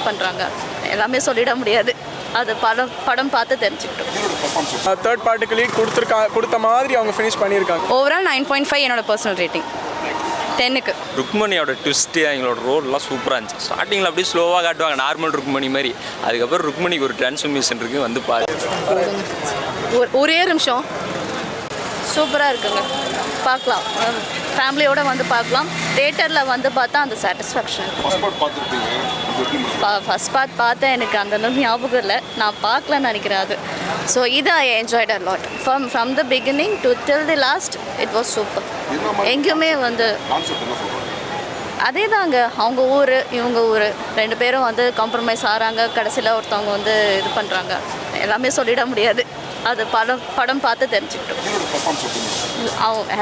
பண்ணுறாங்க. எல்லாமே சொல்லிட முடியாது, அது படம் பார்த்து தெரிஞ்சுக்கிட்டோம். தேர்ட் பார்ட்டிக்கு லீட் கொடுத்த மாதிரி அவங்க ஃபினிஷ் பண்ணியிருக்காங்க. ஓவரால் 9.5 என்னோட பர்சனல் ரேட்டிங் 10க்கு. ருக்மணியோட ட்விஸ்ட்டு அவங்களோட ரோல்லாம் சூப்பராக இருந்துச்சு. ஸ்டார்டிங்கில் அப்படியே ஸ்லோவாக காட்டுவாங்க நார்மல் ருக்மணி மாதிரி. அதுக்கப்புறம் ருக்மணிக்கு ஒரு டிரான்ஸ்ஃபர்மேஷன் இருக்குது, வந்து பாரு. ஒரே நிமிஷம். சூப்பராக இருக்குங்க, பார்க்கலாம், ஃபேமிலியோடு வந்து பார்க்கலாம். தேட்டரில் வந்து பார்த்தா அந்த சாட்டிஸ்ஃபேக்ஷன். ஃபஸ்ட் பார்ட் பார்த்தேன், எனக்கு அந்த ஞாபகம் இல்லை, நான் பார்க்கலன்னு நினைக்கிறேன் அது. ஸோ இது I enjoyed a lot from the beginning to till the last. It was super. எங்கேயுமே வந்து அதே தாங்க, அவங்க ஊர் இவங்க ஊர் ரெண்டு பேரும் வந்து காம்ப்ரமைஸ் ஆகிறாங்க. கடைசியில் ஒருத்தவங்க வந்து இது பண்ணுறாங்க. எல்லாமே சொல்லிட முடியாது, அது படம் பார்த்து தெரிஞ்சுக்கிட்டோம்.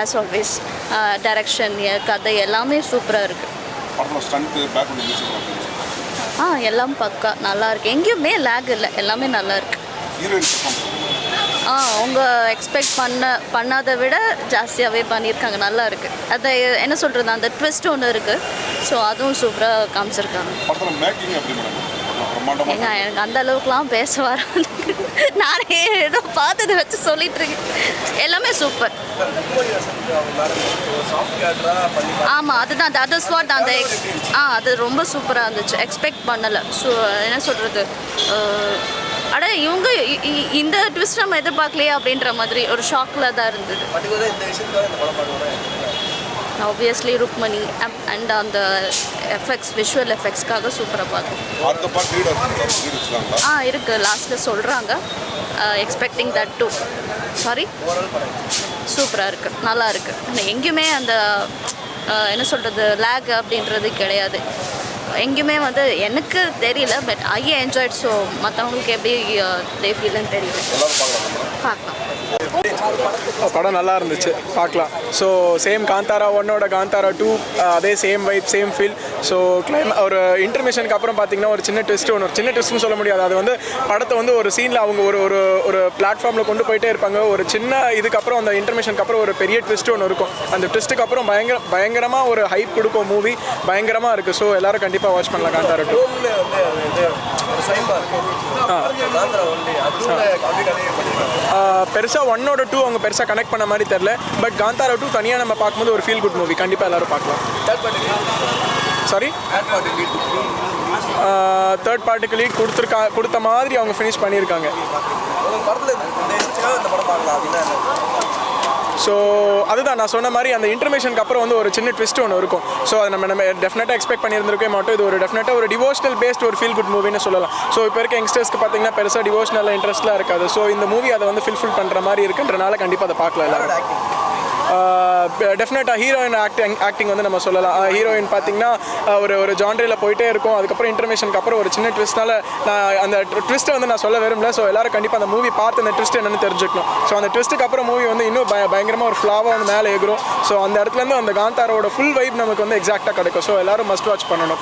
ஆஸ் ஆல்வேஸ் டைரக்ஷன், கதை எல்லாமே சூப்பராக இருக்குது. எல்லாம் பக்கா நல்லா இருக்குது, எங்கேயுமே லேக் இல்லை, எல்லாமே நல்லா இருக்குது. அவங்க எக்ஸ்பெக்ட் பண்ணாத விட ஜாஸ்தியாகவே பண்ணியிருக்காங்க, நல்லா இருக்குது. அதை என்ன சொல்கிறது, அந்த ட்விஸ்ட் ஒன்று இருக்குது, ஸோ அதுவும் சூப்பராக காமிச்சிருக்காங்க. ஏங்க எனக்கு அந்த அளவுக்குலாம் பேச வர, நானே ஏதோ பார்த்ததை வச்சு சொல்லிட்டு இருக்கேன். எல்லாமே சூப்பர். ஆமாம், அதுதான் அது ஸ்வாட் அந்த அது ரொம்ப சூப்பராக இருந்துச்சு. எக்ஸ்பெக்ட் பண்ணலை. ஸோ என்ன சொல்கிறது, அட இவங்க இந்த ட்விஸ்ட் நம்ம எதிர்பார்க்கலையே அப்படின்ற மாதிரி ஒரு ஷாக்கில் தான் இருந்தது. ஆப்வியஸ்லி ருக்மணி அண்ட் அந்த எஃபெக்ட்ஸ், விஷுவல் எஃபெக்ட்ஸ்க்காக சூப்பராக பார்த்தோம். இருக்குது, லாஸ்ட்டில் சொல்கிறாங்க. Expecting that two. சாரி, சூப்பராக இருக்குது, நல்லா இருக்குது. எங்கேயுமே அந்த என்ன சொல்கிறது லேக் அப்படின்றது கிடையாது. எங்கேயுமே வந்து எனக்கு தெரியல, பட் ஐ என்ஜாய்ட். ஸோ மற்றவங்களுக்கு எப்படி தே ஃபீல்னு தெரியல. பார்க்கலாம். படம் நல்லா இருந்துச்சு, பார்க்கலாம். ஸோ சேம் காந்தாரா 1ஓட காந்தாரா 2 அதே same vibe, same feel. So ஒரு இன்டர்மிஷனுக்கு அப்புறம் பார்த்தீங்கன்னா ஒரு சின்ன ட்விஸ்ட் ஒன்று, சின்ன ட்விஸ்ட்னு சொல்ல முடியாது, அது வந்து படத்தை வந்து ஒரு சீனில் அவங்க ஒரு பிளாட்ஃபார்மில் கொண்டு போயிட்டே இருப்பாங்க. ஒரு சின்ன இதுக்கப்புறம் அந்த இன்டர்மிஷனுக்கு அப்புறம் ஒரு பெரிய ட்விஸ்ட் ஒன்று இருக்கும். அந்த ட்விஸ்ட்டுக்கு அப்புறம் பயங்கரமாக ஒரு ஹைப் கொடுக்கும் மூவி, பயங்கரமாக இருக்குது. ஸோ எல்லோரும் கண்டிப்பாக வாட்ச் பண்ணலாம் காந்தாரா 2. பெருசாக 1ஓட 2 அவங்க பெருசாக கனெக்ட் பண்ண மாதிரி தெரில, பட் காந்தாரா 2 தனியாக நம்ம பார்க்கும்போது ஒரு ஃபீல் குட் மூவி, கண்டிப்பாக எல்லோரும் பார்க்கலாம். சாரி, தேர்ட் பார்ட்டிக்கு லீட் கொடுத்த மாதிரி அவங்க ஃபினிஷ் பண்ணியிருக்காங்க. ஸோ அதுதான் நான் சொன்ன மாதிரி, அந்த இன்டர்மிஷனுக்கு அப்புறம் வந்து ஒரு சின்ன ட்விஸ்ட் ஒன்று இருக்கும். ஸோ அதை நம்ம டெஃபினட்டாக எக்ஸ்பெக்ட் பண்ணியிருந்திருக்கே மாட்டோம். இது ஒரு டெஃபினட்டாக ஒரு டிவோஷனல் பேஸ்ட் ஒரு ஃபீல் குட் மூவின்னு சொல்லலாம். ஸோ இப்போ இருக்க யங்ஸ்டர்ஸ்க்கு பார்த்தீங்கன்னா பெருசாக டிவோஷனல் இன்ட்ரெஸ்ட்லாம் இருக்காது. ஸோ இந்த மூவி அதை வந்து ஃபில் பண்ணுற மாதிரி இருக்குன்றனால கண்டிப்பாக அதை பார்க்கலாம் எல்லாரும். டெஃபினட்டாக ஹீரோயின் ஆக்டிங் வந்து நம்ம சொல்லலாம். ஹீரோயின் பார்த்திங்கன்னா ஒரு ஜான்ரியில் போயிட்டே இருக்கும். அதுக்கப்புறம் இன்டர்மிஷனுக்கு அப்புறம் ஒரு சின்ன ட்விஸ்ட்னால நான் அந்த ட்விஸ்ட்டை வந்து நான் சொல்ல விரும்பல. ஸோ எல்லோரும் கண்டிப்பாக அந்த மூவி பார்த்து அந்த ட்விஸ்ட் என்னென்னு தெரிஞ்சுக்கணும். ஸோ அந்த ட்விஸ்ட்டுக்கு அப்புறம் மூவி வந்து இன்னும் பயங்கரமாக ஒரு ஃப்ளாவாக வந்து மேலே ஏறும். ஸோ அந்த இடத்துலேருந்து அந்த காந்தாரோட ஃபுல் வைப் நமக்கு வந்து எக்ஸாக்டாக கிடைக்கும். ஸோ எல்லோரும் மஸ்ட் வாட்ச் பண்ணணும்.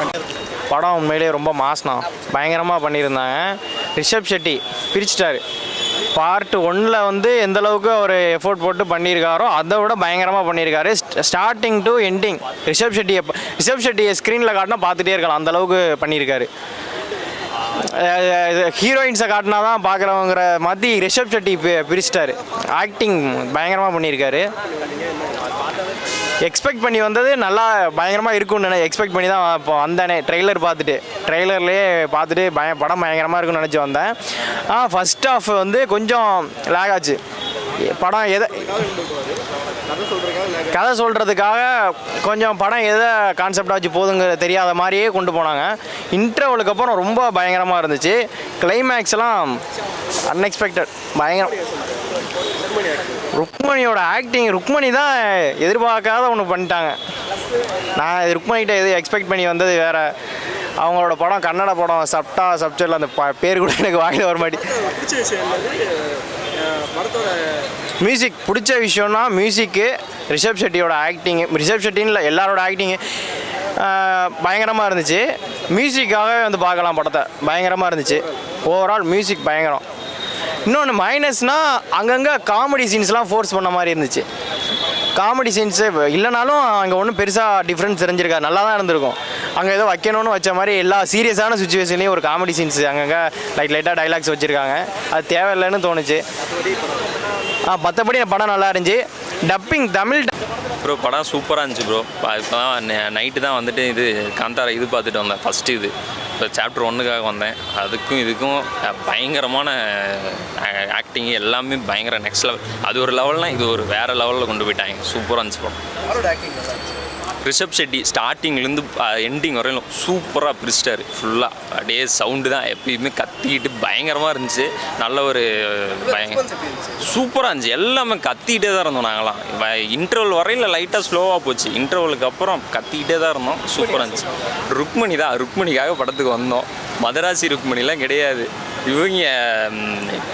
படம் உண்மையிலே ரொம்ப மாஸ்னா பயங்கரமாக பண்ணியிருந்தாங்க. ரிஷப் ஷெட்டி பிரிச்சிட்டாரு. பார்ட் 1ல் வந்து எந்தளவுக்கு அவர் எஃபோர்ட் போட்டு பண்ணியிருக்காரோ அதை விட பயங்கரமாக பண்ணியிருக்காரு. ஸ்டார்டிங் டு எண்டிங் ரிஷப் ஷெட்டியை ஸ்க்ரீனில் காட்டினா பார்த்துட்டே இருக்கலாம், அந்தளவுக்கு பண்ணியிருக்காரு. ஹீரோயின்ஸை காட்டினா தான் பார்க்குறவங்கிற மாதிரி ரிஷப் ஷெட்டி பிரிச்சிட்டாரு. ஆக்டிங் பயங்கரமாக பண்ணியிருக்காரு. எக்ஸ்பெக்ட் பண்ணி வந்தது நல்லா பயங்கரமாக இருக்கும்னு எக்ஸ்பெக்ட் பண்ணி தான் இப்போ வந்தேனே. ட்ரெய்லர்லேயே பார்த்துட்டு படம் பயங்கரமாக இருக்குன்னு நினச்சி வந்தேன். ஃபஸ்ட் ஹாஃப் வந்து கொஞ்சம் லேக் ஆச்சு. படம் கதை சொல்கிறதுக்காக கொஞ்சம் படம் எதை கான்செப்டாக வச்சு போதுங்க தெரியாத மாதிரியே கொண்டு போனாங்க. இன்டர்வலுக்கு அப்புறம் ரொம்ப பயங்கரமாக இருந்துச்சு. கிளைமேக்ஸ்லாம் அன்எக்ஸ்பெக்டட் பயங்கரம். ருக்மணியோட ஆக்டிங், ருக்மணி தான் எதிர்பார்க்காத ஒன்று பண்ணிட்டாங்க. நான் ருக்மணிகிட்ட எது எக்ஸ்பெக்ட் பண்ணி வந்தது வேறு. அவங்களோட படம் கன்னட படம் சப்ஜெக்டில் அந்த பேர் கூட எனக்கு வாயில வர மாட்டி. மியூசிக் பிடிச்ச விஷயம்னா மியூசிக்கு, ரிஷப் ஷெட்டியோட ஆக்டிங்கு, ரிஷப் ஷெட்டின்னு இல்லை எல்லாரோட ஆக்டிங்கு பயங்கரமாக இருந்துச்சு. மியூசிக்காகவே வந்து பார்க்கலாம் படத்தை, பயங்கரமாக இருந்துச்சு. ஓவரால் மியூசிக் பயங்கரம். இன்னொன்று மைனஸ்னால் அங்கங்கே காமெடி சீன்ஸ்லாம் ஃபோர்ஸ் பண்ண மாதிரி இருந்துச்சு. காமெடி சீன்ஸு இல்லைனாலும் அங்கே ஒன்றும் பெருசாக டிஃப்ரென்ஸ் தெரிஞ்சிருக்காது, நல்லா தான் இருந்திருக்கும். அங்கே ஏதோ வைக்கணும்னு வச்ச மாதிரி எல்லா சீரியஸான சுச்சுவேஷன்லேயும் ஒரு காமெடி சீன்ஸ் அங்கங்கே லைட்டாக டைலாக்ஸ் வச்சுருக்காங்க, அது தேவையில்லைன்னு தோணுச்சு. மற்றபடி படம் நல்லா இருந்துச்சு. டப்பிங் தமிழ் ப்ரோ படம் சூப்பராக இருந்துச்சு ப்ரோ. இப்போ தான் நைட்டு தான் வந்துட்டு இது காந்தாரா இது பார்த்துட்டு வந்தேன், ஃபஸ்ட்டு இது இப்போ சாப்டர் 1க்காக வந்தேன். அதுக்கும் இதுக்கும் பயங்கரமான ஆக்டிங் எல்லாமே பயங்கர நெக்ஸ்ட் லெவல். அது ஒரு லெவல்னால் இது ஒரு வேறு லெவலில் கொண்டு போயிட்டாங்க. சூப்பராக இருந்துச்சு படம். ரிஷப் ஷெட்டி ஸ்டார்டிங்லேருந்து எண்டிங் வரையிலும் சூப்பராக பிரிச்சிட்டாரு. ஃபுல்லாக அப்படியே சவுண்டு தான் எப்பயுமே கத்திக்கிட்டு பயங்கரமாக இருந்துச்சு. நல்ல ஒரு சூப்பராக இருந்துச்சு. எல்லாமே கத்திக்கிட்டே தான் இருந்தோம் நாங்களாம். இன்டர்வல் வரையில் லைட்டாக ஸ்லோவாக போச்சு, இன்டர்வலுக்கு அப்புறம் கத்திக்கிட்டே தான் இருந்தோம். சூப்பராக இருந்துச்சு. ருக்மணிக்காக படத்துக்கு வந்தோம். மதராசி ருக்மணிலாம் கிடையாது. இவங்க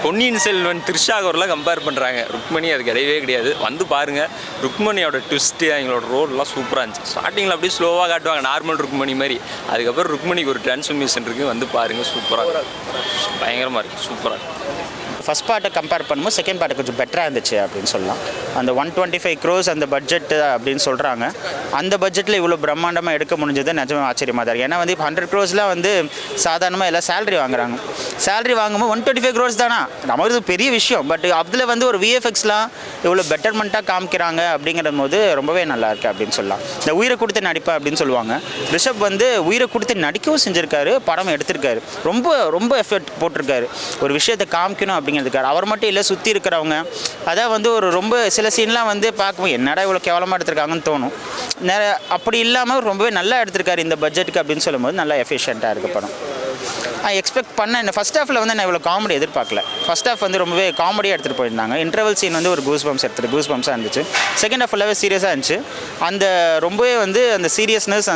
பொன்னியின் செல்வன் திருஷாகூர்லாம் கம்பேர் பண்ணுறாங்க. ருக்மணி அது கிடையவே கிடையாது. வந்து பாருங்கள், ருக்மணியோட ட்விஸ்ட்டு அவங்களோட ரோல்லாம் சூப்பராக இருந்துச்சு. ஸ்டார்டிங்கில் அப்படியே ஸ்லோவாக காட்டுவாங்க நார்மல் ருக்மணி மாதிரி. அதுக்கப்புறம் ருக்மணிக்கு ஒரு டிரான்ஸ்ஃபர்மேஷன் இருக்குது. வந்து பாருங்கள், சூப்பராக பயங்கரமாக இருக்குது, சூப்பராக இருக்குது. ஃபஸ்ட் பார்ட்டை கம்பேர் பண்ணும்போது செகண்ட் பார்ட்டு கொஞ்சம் பெட்டராக இருந்துச்சு அப்படின்னு சொல்லலாம். அந்த 125 crores அந்த பட்ஜெட்டு அப்படின்னு சொல்கிறாங்க. அந்த பட்ஜெட்டில் இவ்வளோ பிரம்மாண்டமாக எடுக்க முடிஞ்சது நிஜமாக ஆச்சரியமாக தான் இருக்குது. ஏன்னா வந்து இப்போ 100 crores வந்து சாதாரணமாக எல்லாம் சேலரி வாங்குறாங்க. சேலரி வாங்கும்போது 125 crores தானா, நமக்கு பெரிய விஷயம். பட் அதில் வந்து ஒரு விஎஃப்எக்ஸ்லாம் இவ்வளோ பெட்டர்மெண்ட்டாக காமிக்கிறாங்க அப்படிங்கிற போது ரொம்பவே நல்லாயிருக்கு அப்படின்னு சொல்லலாம். இந்த உயிரை கொடுத்து நடிப்பேன் அப்படின்னு சொல்லுவாங்க. ரிஷப் வந்து உயிரை கொடுத்து நடிக்கவும் செஞ்சுருக்காரு, படம் எடுத்திருக்காரு. ரொம்ப ரொம்ப எஃபர்ட் போட்டிருக்காரு ஒரு விஷயத்தை காமிக்கணும் அப்படிங்கிறதுக்காரு. அவர் மட்டும் இல்லை, சுற்றி இருக்கிறவங்க அதான் வந்து ஒரு ரொம்ப சில சீன்லாம் வந்து பார்க்கும்போது என்னடா இவ்வளோ கேவலமாக எடுத்திருக்காங்கன்னு தோணும். அப்படி இல்லாமல் ரொம்பவே நல்லா எடுத்திருக்காரு இந்த பட்ஜெட்டுக்கு அப்படின்னு சொல்லும்போது நல்லா எஃபிஷியண்ட்டாக இருக்குது படம். எக்ஸ்பெக்ட் பண்ணேன். ஃபஸ்ட் ஹாஃபில் வந்து நான் இவ்வளோ காமெடி எதிர்பார்க்கல. ஃபஸ்ட் ஹாஃப் வந்து ரொம்பவே காமெடியாக எடுத்துகிட்டு போயிருந்தாங்க. இன்டர்வல் சீன் வந்து ஒரு கூஸ் பம்ப்ஸாக இருந்துச்சு. செகண்ட் ஹாஃப் ஃபுல்லாகவே சீரியஸாக இருந்துச்சு. அந்த ரொம்பவே வந்து அந்த சீரியஸ்னஸ்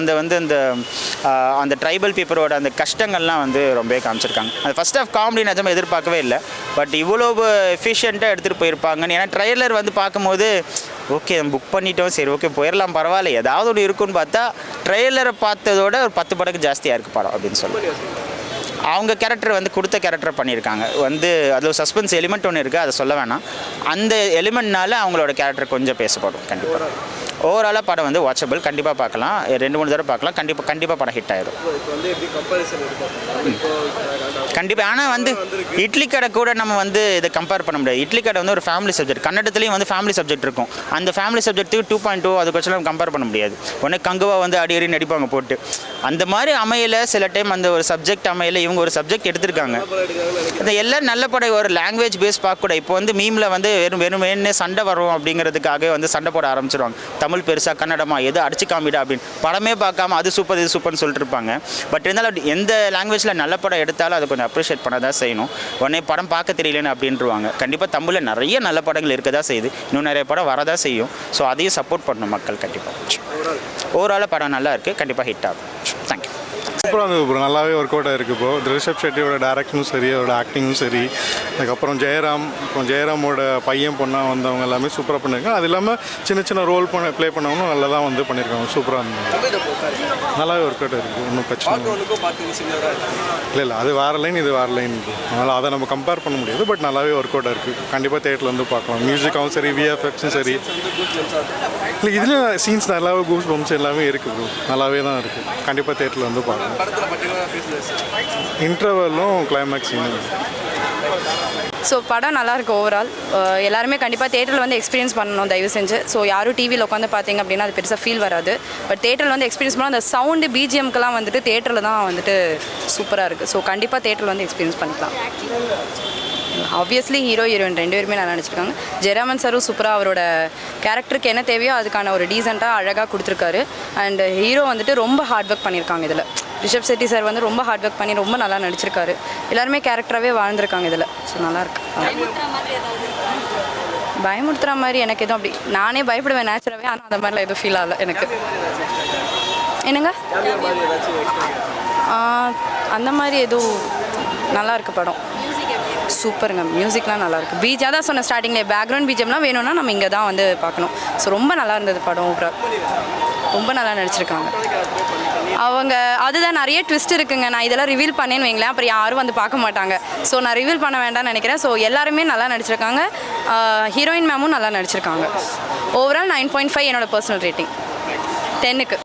அந்த ட்ரைபல் பீப்புளோட அந்த கஷ்டங்கள்லாம் வந்து ரொம்பவே காமிச்சிருக்காங்க. அந்த ஃபஸ்ட் ஹாஃப் காமெடி நிஜமாக எதிர்பார்க்கவே இல்லை. பட் இவ்வளோ எஃபிஷியண்ட்டாக எடுத்துகிட்டு போயிருப்பாங்கன்னு. ஏன்னா ட்ரெய்லர் வந்து பார்க்கும்போது ஓகே புக் பண்ணிட்டோம், சரி ஓகே போயிடலாம் பரவாயில்ல ஏதாவது ஒன்று இருக்குன்னு பார்த்தா ட்ரெய்லரை பார்த்ததோட ஒரு 10 மடங்கு ஜாஸ்தியாக இருக்குது படம் அப்படின்னு சொல்லி. அவங்க கேரக்டர் வந்து கொடுத்த கேரக்டர் பண்ணியிருக்காங்க. வந்து அதில் ஒரு சஸ்பென்ஸ் எலிமெண்ட் ஒன்று இருக்குது, அதை சொல்ல வேணாம். அந்த எலிமெண்ட்னால அவங்களோட கேரக்டர் கொஞ்சம் பேசப்படும். கண்டிப்பாக ஓவராலாக படம் வந்து வாட்சபிள், கண்டிப்பாக பார்க்கலாம். 2-3 தடவை பார்க்கலாம். கண்டிப்பாக படம் ஹிட் ஆயிடும் கண்டிப்பாக. ஆனால் வந்து இட்லி கடை கூட நம்ம வந்து இதை கம்பேர் பண்ண முடியாது. இட்லி கடை வந்து ஒரு ஃபேமிலி சப்ஜெக்ட். கன்னடத்துலேயும் வந்து ஃபேமிலி சப்ஜெக்ட் இருக்கும். அந்த ஃபேமிலி சப்ஜெக்ட்டுக்கு 2.2 அதுக்கொச்சலாம் கம்பேர் பண்ண முடியாது. உடனே கங்குவா வந்து அடி நடிப்பாங்க போட்டு. அந்த மாதிரி அமையல சில டைம் அந்த ஒரு சப்ஜெக்ட் அமையல. இவங்க ஒரு சப்ஜெக்ட் எடுத்திருக்காங்க. இந்த எல்லாம் நல்ல படம் ஒரு லாங்குவேஜ் பேஸ் பார்க்கக்கூடாது. இப்போ வந்து மீமில் வந்து வெறும் சண்டை வரும் அப்படிங்கிறதுக்காக வந்து சண்டை போட ஆரம்பிச்சிருவாங்க. தமிழ் பெருசா கன்னடமா எது அடிச்சு காமிடா அப்படின்னு படமே பார்க்காம அது சூப்பர் இது சூப்பர்னு சொல்லிட்டு இருப்பாங்க. பட் இருந்தாலும் எந்த லாங்குவேஜில் நல்ல படம் எடுத்தாலும் அதை கொஞ்சம் அப்ரிஷியேட் பண்ண தான் செய்யணும். உடனே படம் பார்க்க தெரியலன்னு அப்படின்ட்டுருவாங்க. கண்டிப்பாக தமிழில் நிறைய நல்ல படங்கள் இருக்க தான் செய்யுது, இன்னும் நிறைய படம் வரதான் செய்யும். ஸோ அதையும் சப்போர்ட் பண்ணணும் மக்கள். கண்டிப்பாக ஓவராலாக படம் நல்லா இருக்குது, கண்டிப்பாக ஹிட் ஆகும். தேங்க்யூ. சூப்பராக இருந்தது ப்ரோ, நல்லாவே ஒர்க் அவுட் ஆகிருக்கு. இப்போது ரிஷப் ஷெட்டியோட டேரக்ஷனும் சரி, அவரோட ஆக்டிங்கும் சரி, அதுக்கப்புறம் ஜெயராமோட பையன் பொண்ணாக வந்தவங்க எல்லாமே சூப்பராக பண்ணியிருக்காங்க. அது இல்லாமல் சின்ன ரோல் ப்ளே பண்ணவங்களும் நல்லா தான் வந்து பண்ணியிருக்காங்க. சூப்பராக இருந்தது, நல்லாவே ஒர்க் அவுட் ஆகிருக்கு. ஒன்றும் பிரச்சனை இல்லை. அது வேறு லைன், இது வேறு லைன். அதனால் அதை நம்ம கம்பேர் பண்ண முடியாது. பட் நல்லாவே ஒர்க் அவுட் ஆகிருக்கு. கண்டிப்பாக தேட்டரில் வந்து பார்க்கலாம். மியூசிக்காகவும் சரி, விஎஃப்எக்ஸும் சரி. இல்லை இதில் சீன்ஸ் நல்லாவே கூஸ் பம்ப்ஸ் எல்லாமே இருக்குது ப்ரோ, நல்லாவே தான் இருக்குது. கண்டிப்பாக தேட்டரில் வந்து பார்க்கலாம். இன்டர்வலும் கிளைமேக்ஸ் சீனும். ஸோ படம் நல்லாயிருக்கு ஓவரால். எல்லாருமே கண்டிப்பாக தேட்டரில் வந்து எக்ஸ்பீரியன்ஸ் பண்ணணும் தயவு செஞ்சு. ஸோ யாரும் டிவியில் உட்காந்து பார்த்தீங்க அப்படின்னா அது பெருசாக ஃபீல் வராது. பட் தேட்டரில் வந்து எக்ஸ்பீரியன்ஸ் பண்ணால் அந்த சவுண்டு பிஜிஎம்க்கெலாம் வந்துட்டு தேட்டரில் தான் வந்துட்டு சூப்பராக இருக்குது. ஸோ கண்டிப்பாக தேட்டரில் வந்து எக்ஸ்பீரியன்ஸ் பண்ணிக்கலாம். ஆப்வியஸ்லி ஹீரோயின் 2 பேருமே நல்லா நடிச்சிருக்காங்க. ஜெயராமன் சாரும் சூப்பராக அவரோட கேரக்டருக்கு என்ன தேவையோ அதுக்கான ஒரு டீசெண்டாக அழகாக கொடுத்துருக்காரு. அண்ட் ஹீரோ வந்துட்டு ரொம்ப ஹார்ட் ஒர்க் பண்ணியிருக்காங்க இதில். ரிஷப் ஷெட்டி சார் வந்து ரொம்ப ஹார்ட் ஒர்க் பண்ணி ரொம்ப நல்லா நடிச்சிருக்காரு. எல்லாருமே கேரக்டராகவே வாழ்ந்துருக்காங்க இதில். ஸோ நல்லாயிருக்கு. பயமுறுத்துற மாதிரி எனக்கு எதுவும் அப்படி நானே பயப்படுவேன் நேச்சுரலாகவே, ஆனால் அந்த மாதிரிலாம் எதுவும் ஃபீல் ஆகலை எனக்கு. என்னங்க அந்த மாதிரி எதுவும் நல்லா இருக்கு படம். சூப்பருங்க, மியூசிக்லாம் நல்லாயிருக்கு. பீஜாக தான் சொன்ன ஸ்டார்டிங்கில் பேக்ரவுண்ட் பீஜம்லாம் வேணும்னா நம்ம இங்கே தான் வந்து பார்க்கணும். ஸோ ரொம்ப நல்லா இருந்தது படம். ரொம்ப நல்லா நடிச்சிருக்காங்க அவங்க. அதுதான் நிறைய ட்விஸ்ட் இருக்குங்க. நான் இதெல்லாம் ரிவீல் பண்ணேன்னு வைங்களேன், அப்புறம் யாரும் வந்து பார்க்க மாட்டாங்க. ஸோ நான் ரிவீல் பண்ண வேண்டாம்னு நினைக்கிறேன். ஸோ எல்லாருமே நல்லா நடிச்சிருக்காங்க. ஹீரோயின் மேமும் நல்லா நடிச்சிருக்காங்க. ஓவரால் 9.5 என்னோட பர்சனல் ரேட்டிங் 10க்கு.